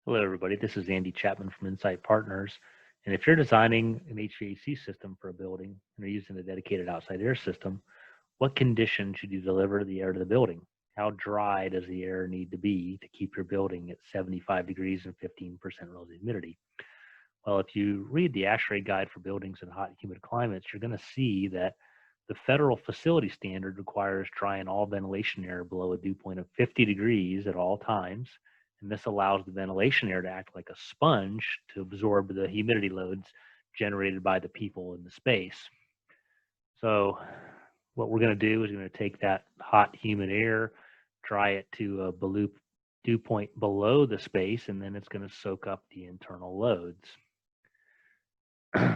Hello, everybody. This is Andy Chapman from Insight Partners. And if you're designing an HVAC system for a building and are using a dedicated outside air system, what condition should you deliver the air to the building? How dry does the air need to be to keep your building at 75 degrees and 15% relative humidity? Well, if you read the ASHRAE guide for buildings in hot and humid climates, you're going to see that the federal facility standard requires drying all ventilation air below a dew point of 50 degrees at all times. And this allows the ventilation air to act like a sponge to absorb the humidity loads generated by the people in the space. So what we're going to do is we're going to take that hot, humid air, dry it to a dew point below the space, and then it's going to soak up the internal loads.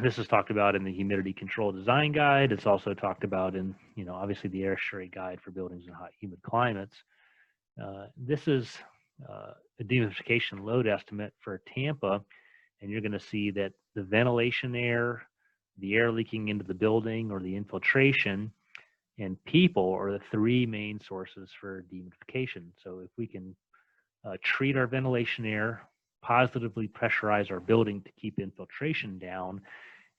This is talked about in the humidity control design guide. It's also talked about in, obviously the ASHRAE guide for buildings in hot, humid climates. This is a dehumidification load estimate for Tampa, and you're going to see that the ventilation air, the air leaking into the building, or the infiltration, and people are the three main sources for dehumidification. So if we can treat our ventilation air, positively pressurize our building to keep infiltration down,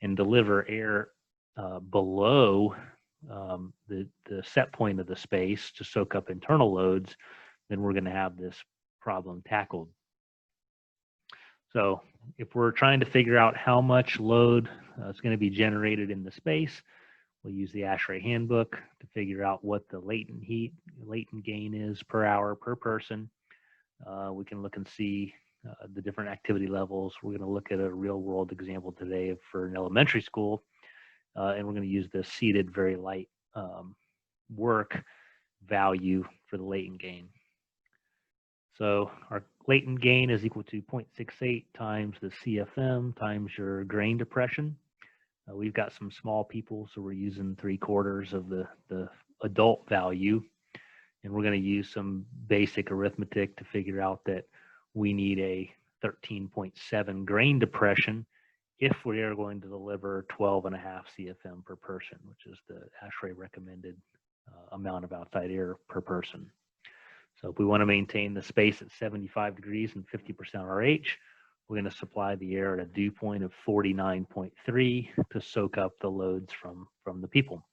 and deliver air below the set point of the space to soak up internal loads, then we're going to have this problem tackled. So if we're trying to figure out how much load is going to be generated in the space, we'll use the ASHRAE handbook to figure out what the latent gain is per hour per person. We can look and see the different activity levels. We're going to look at a real world example today for an elementary school, and we're going to use the seated very light work value for the latent gain. So our latent gain is equal to 0.68 times the CFM times your grain depression. We've got some small people, so we're using 3/4 of the adult value, and we're going to use some basic arithmetic to figure out that we need a 13.7 grain depression if we are going to deliver 12.5 CFM per person, which is the ASHRAE recommended amount of outside air per person. So if we want to maintain the space at 75 degrees and 50% RH, we're going to supply the air at a dew point of 49.3 to soak up the loads from the people.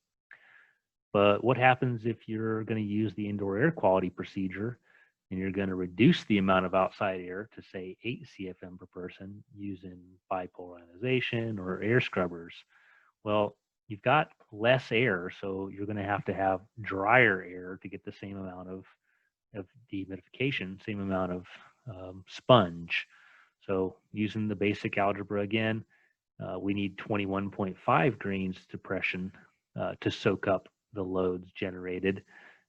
But what happens if you're going to use the indoor air quality procedure and you're going to reduce the amount of outside air to, say, 8 CFM per person using bipolarization or air scrubbers? Well, you've got less air, so you're going to have drier air to get the same amount of dehumidification, same amount of sponge. So using the basic algebra again, we need 21.5 grains depression to soak up the loads generated,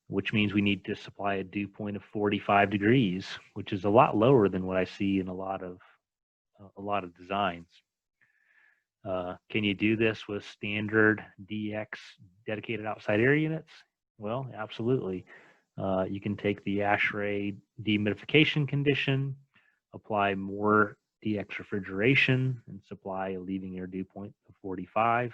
which means we need to supply a dew point of 45 degrees, which is a lot lower than what I see in a lot of designs. Can you do this with standard DX dedicated outside air units? Well, absolutely. You can take the ASHRAE dehumidification condition, apply more DX refrigeration, and supply a leaving air dew point of 45.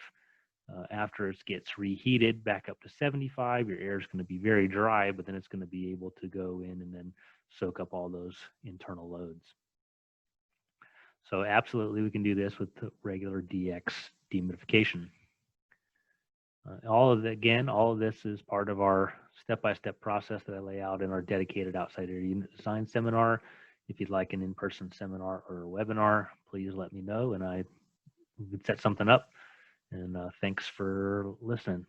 After it gets reheated back up to 75, your air is going to be very dry, but then it's going to be able to go in and then soak up all those internal loads. So absolutely, we can do this with the regular DX dehumidification. All of this is part of our step-by-step process that I lay out in our dedicated outside air unit design seminar. If you'd like an in-person seminar or a webinar, please let me know, and I would set something up. And thanks for listening.